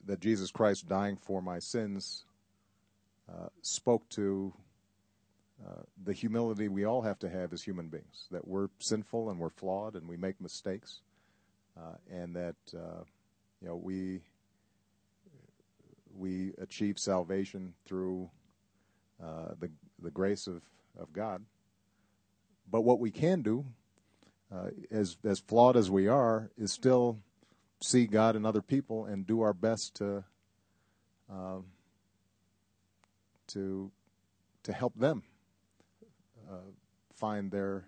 that Jesus Christ dying for my sins spoke to the humility we all have to have as human beings, that we're sinful and we're flawed and we make mistakes, and that we achieve salvation through the grace of God. But what we can do, as flawed as we are, is still see God in other people and do our best to help them find their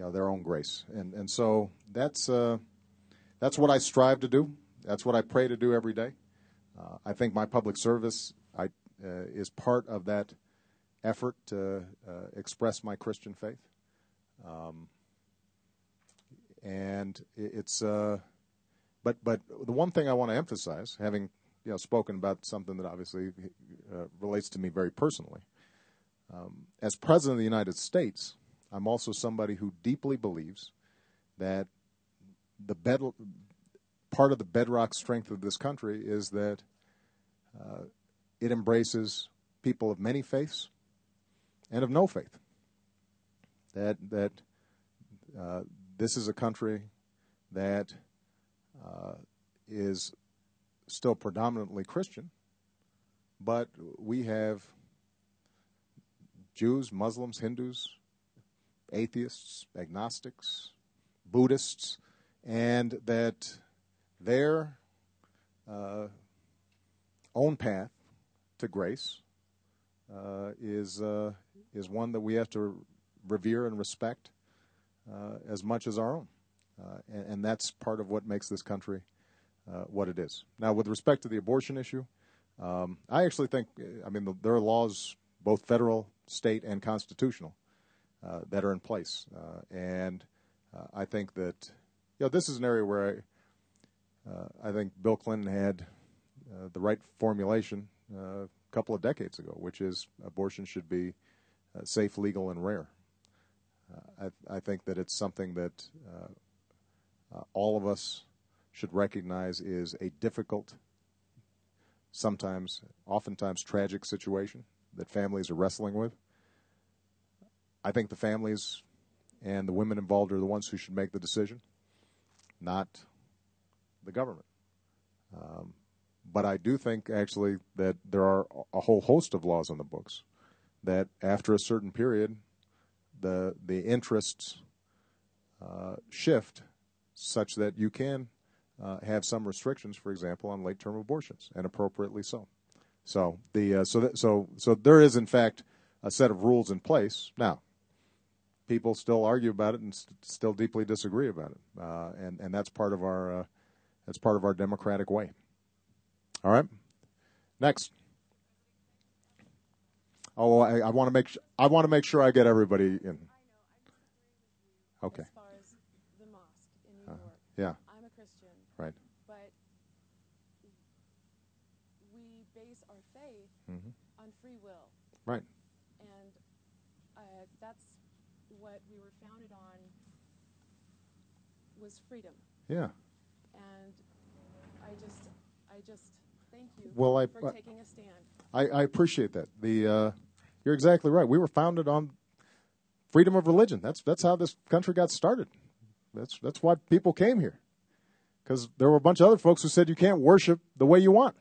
own grace. And so that's what I strive to do. That's what I pray to do every day. I think my public service is part of that effort to express my Christian faith. And it's but the one thing I want to emphasize, having spoken about something that obviously relates to me very personally, as President of the United States, I'm also somebody who deeply believes that part of the bedrock strength of this country is that it embraces people of many faiths and of no faith. That this is a country that is still predominantly Christian, but we have Jews, Muslims, Hindus, atheists, agnostics, Buddhists, and that their own path to grace is one that we have to revere and respect as much as our own. And that's part of what makes this country what it is. Now, with respect to the abortion issue, I actually think, there are laws, both federal, state, and constitutional, that are in place. And I think that, this is an area where I think Bill Clinton had the right formulation a couple of decades ago, which is abortion should be safe, legal, and rare. I think that it's something that all of us should recognize is a difficult, oftentimes tragic situation that families are wrestling with. I think the families and the women involved are the ones who should make the decision, not the government. But I do think, actually, that there are a whole host of laws on the books that after a certain period, the interests shift such that you can have some restrictions, for example, on late-term abortions, and appropriately so. So there is, in fact, a set of rules in place. Now, people still argue about it and still deeply disagree about it, and that's part of our democratic way. All right, next. Oh, I want to make sure I get everybody in. Okay. As far as the mosque in New York, yeah. I'm a Christian. Right. But we base our faith on free will. Right. And that's what we were founded on, was freedom. Yeah. And I just thank you for taking a stand. I appreciate that. You're exactly right. We were founded on freedom of religion. That's how this country got started. That's why people came here, because there were a bunch of other folks who said you can't worship the way you want.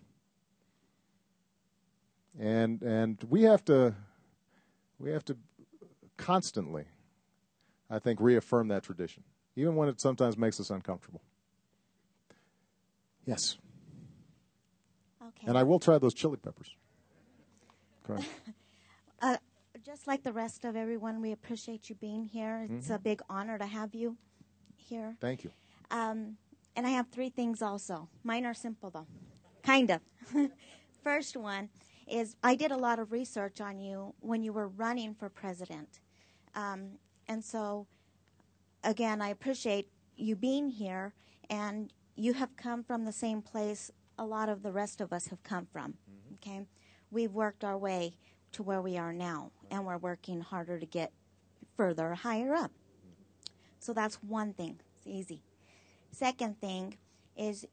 And we have to constantly, I think, reaffirm that tradition, even when it sometimes makes us uncomfortable. Yes. Okay. And I will try those chili peppers. Go ahead. Just like the rest of everyone, we appreciate you being here. It's a big honor to have you here. Thank you. And I have 3 things also. Mine are simple, though. Kind of. First one is I did a lot of research on you when you were running for president. And so, again, I appreciate you being here. And you have come from the same place a lot of the rest of us have come from. Okay? We've worked our way to where we are now, and we're working harder to get further, higher up. So that's one thing. It's easy. Second thing is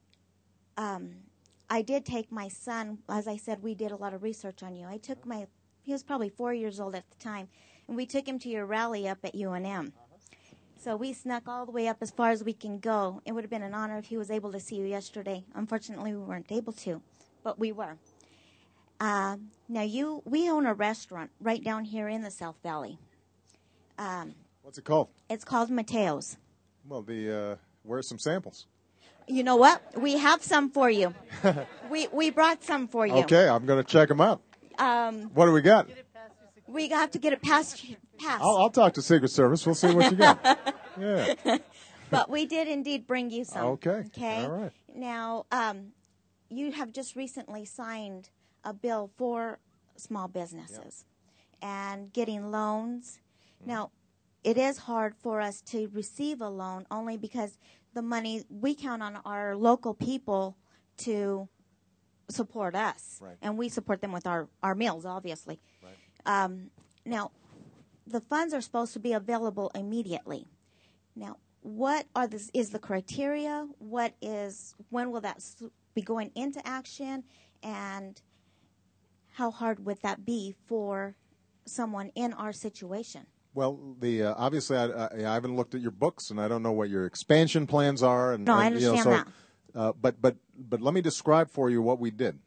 I did take my son, as I said, we did a lot of research on you. He was probably 4 years old at the time, and we took him to your rally up at UNM. So we snuck all the way up as far as we can go. It would have been an honor if he was able to see you yesterday. Unfortunately, we weren't able to, but we were. Now, we own a restaurant right down here in the South Valley. What's it called? It's called Mateo's. Well, where's some samples? You know what? We have some for you. we brought some for you. Okay, I'm going to check them out. What do we got? We have to get it past. I'll talk to Secret Service. We'll see what you got. Yeah. But we did indeed bring you some. Okay. Okay. All right. Now, you have just recently signed a bill for small businesses and getting loans. Now, it is hard for us to receive a loan only because the money, we count on our local people to support us. Right. And we support them with our meals, obviously. Right. Now, the funds are supposed to be available immediately. Now, what is the criteria? When will that be going into action? And how hard would that be for someone in our situation? Well, obviously, I haven't looked at your books, and I don't know what your expansion plans are. I understand that. But let me describe for you what we did.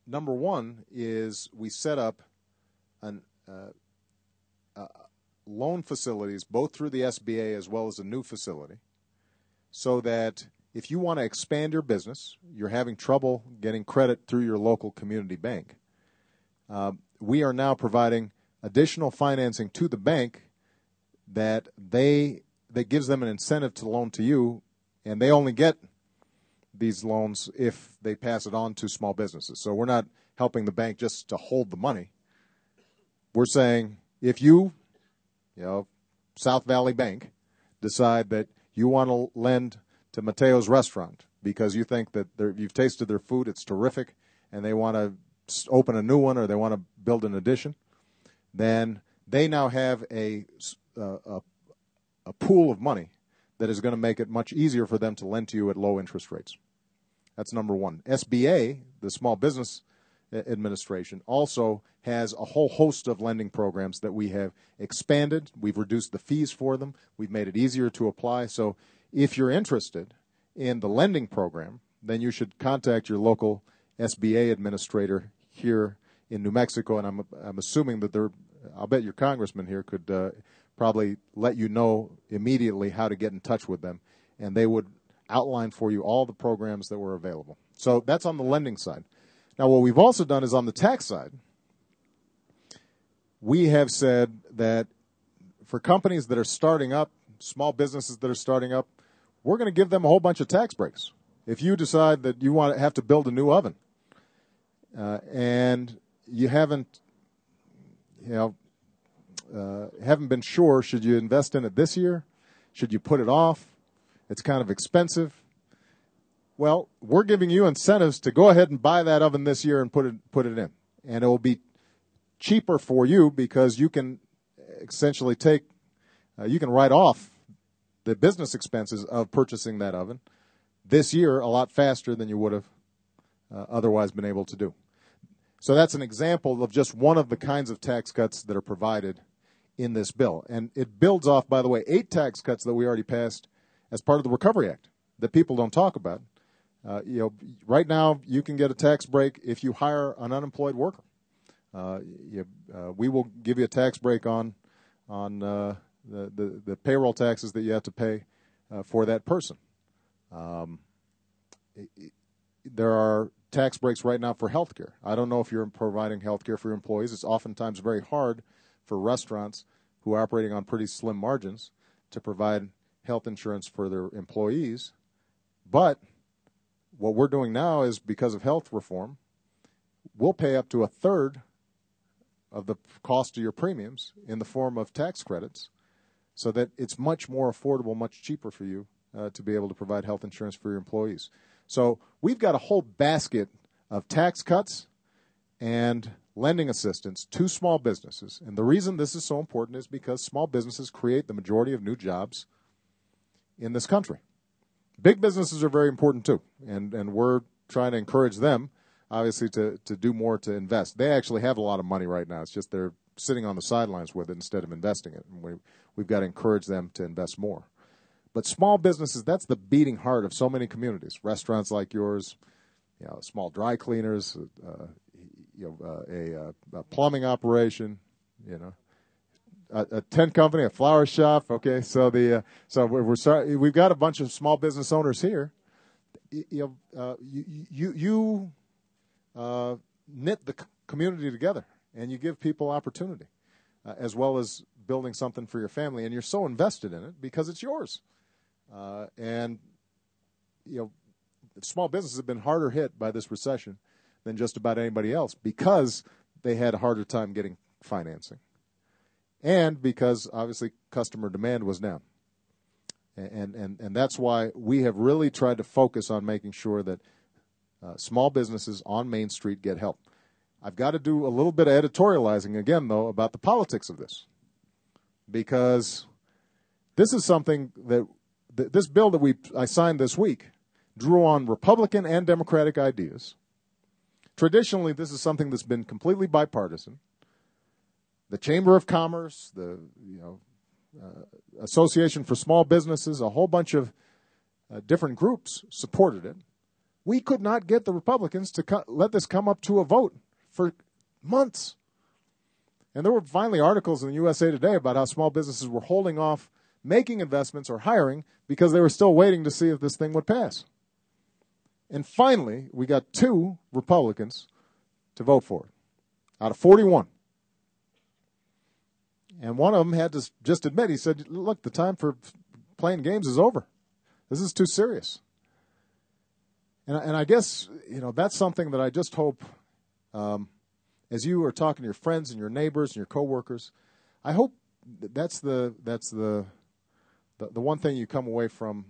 Number one is we set up loan facilities, both through the SBA as well as a new facility, so that if you want to expand your business, you're having trouble getting credit through your local community bank, we are now providing additional financing to the bank that gives them an incentive to loan to you, and they only get these loans if they pass it on to small businesses. So we're not helping the bank just to hold the money. We're saying if you, South Valley Bank, decide that you want to lend to Mateo's restaurant because you think that you've tasted their food, it's terrific, and they want to open a new one or they want to build an addition, then they now have a pool of money that is going to make it much easier for them to lend to you at low interest rates. That's number one. SBA, the Small Business Administration, also has a whole host of lending programs that we have expanded. We've reduced the fees for them. We've made it easier to apply. So if you're interested in the lending program, then you should contact your local SBA administrator here in New Mexico, and I'm assuming that I'll bet your congressman here could probably let you know immediately how to get in touch with them, and they would outline for you all the programs that were available. So that's on the lending side. Now, what we've also done is on the tax side, we have said that for companies that are starting up, small businesses that are starting up, we're going to give them a whole bunch of tax breaks. If you decide that you have to build a new oven, and you haven't been sure, should you invest in it this year? Should you put it off? It's kind of expensive. Well, we're giving you incentives to go ahead and buy that oven this year and put it in. And it will be cheaper for you because you can essentially you can write off the business expenses of purchasing that oven this year a lot faster than you would have otherwise been able to do. So that's an example of just one of the kinds of tax cuts that are provided in this bill. And it builds off, by the way, 8 tax cuts that we already passed as part of the Recovery Act that people don't talk about. Right now you can get a tax break if you hire an unemployed worker. We will give you a tax break on the payroll taxes that you have to pay for that person. There are tax breaks right now for health care. I don't know if you're providing health care for your employees. It's oftentimes very hard for restaurants who are operating on pretty slim margins to provide health insurance for their employees. But what we're doing now is, because of health reform, we'll pay up to a third of the cost of your premiums in the form of tax credits so that it's much more affordable, much cheaper for you to be able to provide health insurance for your employees. So we've got a whole basket of tax cuts and lending assistance to small businesses. And the reason this is so important is because small businesses create the majority of new jobs in this country. Big businesses are very important too, and we're trying to encourage them, obviously, to do more to invest. They actually have a lot of money right now. It's just they're sitting on the sidelines with it instead of investing it. And we've got to encourage them to invest more. But small businesses, that's the beating heart of so many communities. Restaurants like yours, small dry cleaners, a plumbing operation, a tent company, a flower shop. Okay, so we've got a bunch of small business owners here. You knit the community together, and you give people opportunity, as well as building something for your family. And you're so invested in it because it's yours. Small businesses have been harder hit by this recession than just about anybody else because they had a harder time getting financing, and because obviously customer demand was down. And that's why we have really tried to focus on making sure that small businesses on Main Street get help. I've got to do a little bit of editorializing again, though, about the politics of this, because this is something that this bill that I signed this week drew on Republican and Democratic ideas. Traditionally, this is something that's been completely bipartisan. The Chamber of Commerce, the Association for Small Businesses, a whole bunch of different groups supported it. We could not get the Republicans to let this come up to a vote for months. And there were finally articles in the USA Today about how small businesses were holding off making investments or hiring because they were still waiting to see if this thing would pass. And finally, we got 2 Republicans to vote for it out of 41. And one of them had to just admit, he said, look, the time for playing games is over. This is too serious. And I guess, that's something that I just hope, as you are talking to your friends and your neighbors and your coworkers, I hope that's the one thing you come away from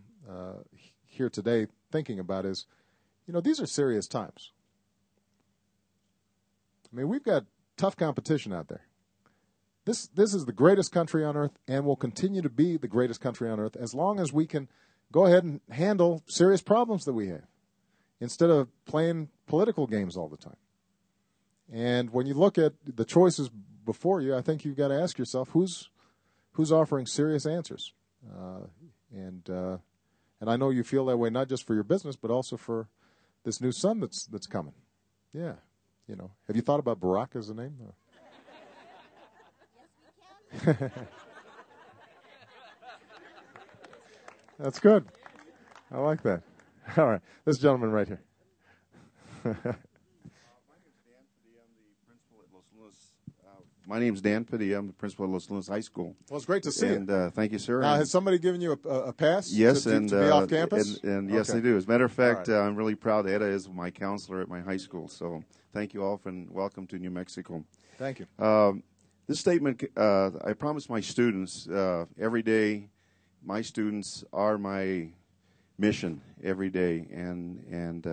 here today thinking about is, these are serious times. I mean, we've got tough competition out there. This is the greatest country on earth and will continue to be the greatest country on earth as long as we can go ahead and handle serious problems that we have instead of playing political games all the time. And when you look at the choices before you, I think you've got to ask yourself, who's offering serious answers? And I know you feel that way not just for your business, but also for this new son that's coming. Yeah, Have you thought about Barack as a name? Yes, we can. That's good. I like that. All right, this gentleman right here. My name's Dan Padilla. I'm the principal at Los Lunas High School. Well, it's great to see you. And thank you, sir. Now, has somebody given you a pass yes, to be off campus? And yes, they do. As a matter of fact, right. I'm really proud. Eda is my counselor at my high school. So thank you all and welcome to New Mexico. Thank you. This statement, I promise my students every day, my students are my mission every day. And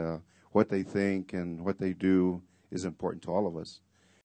what they think and what they do is important to all of us.